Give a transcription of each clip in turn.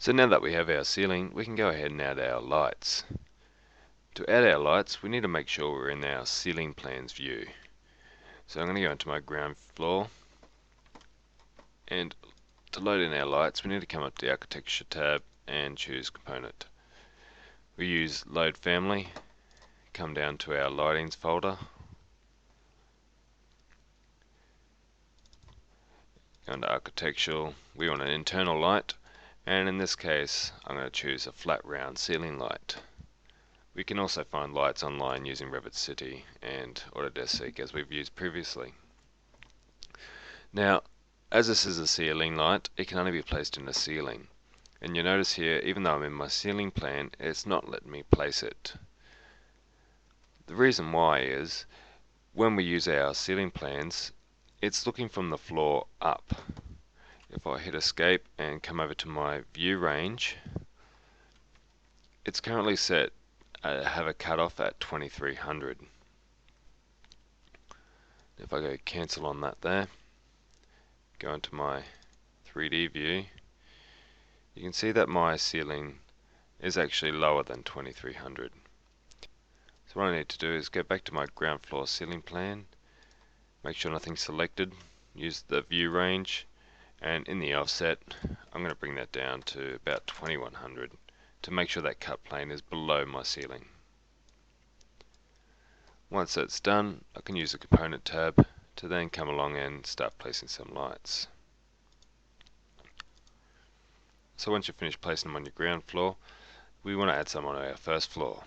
So now that we have our ceiling, we can go ahead and add our lights. To add our lights, we need to make sure we're in our ceiling plans view. So I'm going to go into my ground floor, and to load in our lights, we need to come up to the Architecture tab and choose Component. We use Load Family, come down to our Lightings folder, go into Architectural, we want an internal light, and in this case I'm going to choose a flat round ceiling light. We can also find lights online using Revit City and Autodesk Seek as we've used previously. Now, as this is a ceiling light, it can only be placed in the ceiling. And you'll notice here, even though I'm in my ceiling plan, it's not letting me place it. The reason why is, when we use our ceiling plans, it's looking from the floor up. If I hit escape and come over to my view range, it's currently set have a cutoff at 2300. If I go cancel on that there, go into my 3D view, you can see that my ceiling is actually lower than 2300. So what I need to do is go back to my ground floor ceiling plan, make sure nothing's selected, use the view range, and in the offset I'm going to bring that down to about 2100 to make sure that cut plane is below my ceiling. Once that's done, I can use the Component tab to then come along and start placing some lights. So once you've finished placing them on your ground floor, we want to add some on our first floor.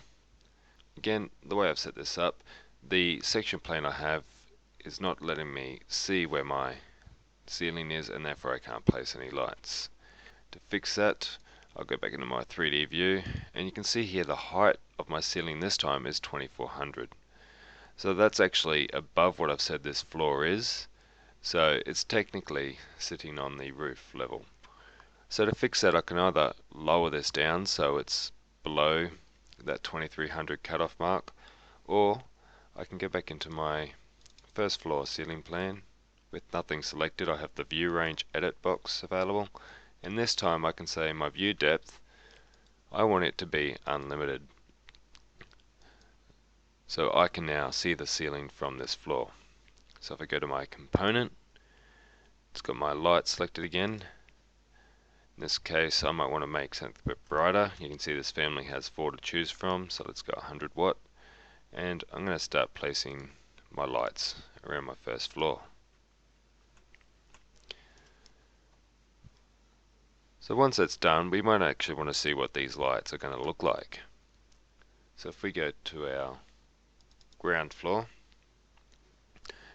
Again, the way I've set this up, the section plane I have is not letting me see where my ceiling is, and therefore I can't place any lights. To fix that, I'll go back into my 3D view, and you can see here the height of my ceiling this time is 2400. So that's actually above what I've said this floor is, so it's technically sitting on the roof level. So to fix that, I can either lower this down so it's below that 2300 cutoff mark, or I can go back into my first floor ceiling plan. With nothing selected, I have the view range edit box available, and this time I can say my view depth, I want it to be unlimited. So I can now see the ceiling from this floor. So if I go to my component, it's got my light selected again. In this case, I might want to make something a bit brighter. You can see this family has 4 to choose from, so let's go 100 watt. And I'm going to start placing my lights around my first floor. So once that's done, we might actually want to see what these lights are going to look like. So if we go to our ground floor,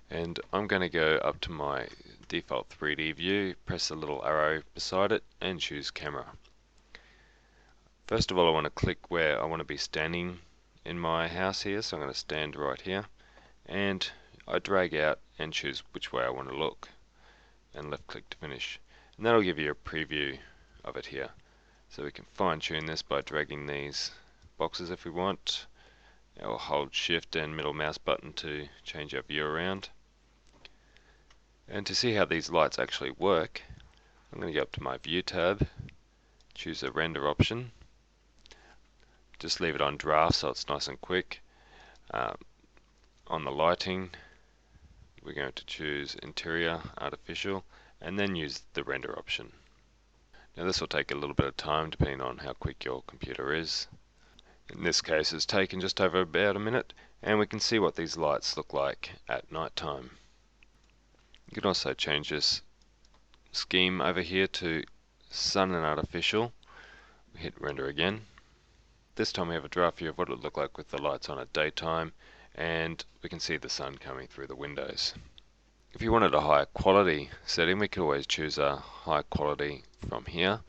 and I'm going to go up to my default 3D view, press the little arrow beside it and choose camera. First of all, I want to click where I want to be standing in my house here, so I'm going to stand right here, and I drag out and choose which way I want to look, and left click to finish, and that'll give you a preview of it here. So we can fine tune this by dragging these boxes if we want, or hold shift and middle mouse button to change our view around. And to see how these lights actually work, I'm going to go up to my view tab, choose the render option, just leave it on draft so it's nice and quick. On the lighting, we're going to choose interior artificial and then use the render option. Now this will take a little bit of time depending on how quick your computer is. In this case it's taken just over about a minute, and we can see what these lights look like at night time. You can also change this scheme over here to sun and artificial. We hit render again. This time we have a draft view of what it would look like with the lights on at daytime, and we can see the sun coming through the windows. If you wanted a higher quality setting, we could always choose a high quality from here.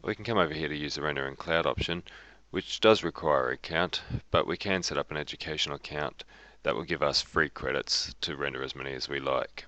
We can come over here to use the render and cloud option, which does require an account, but we can set up an educational account that will give us free credits to render as many as we like.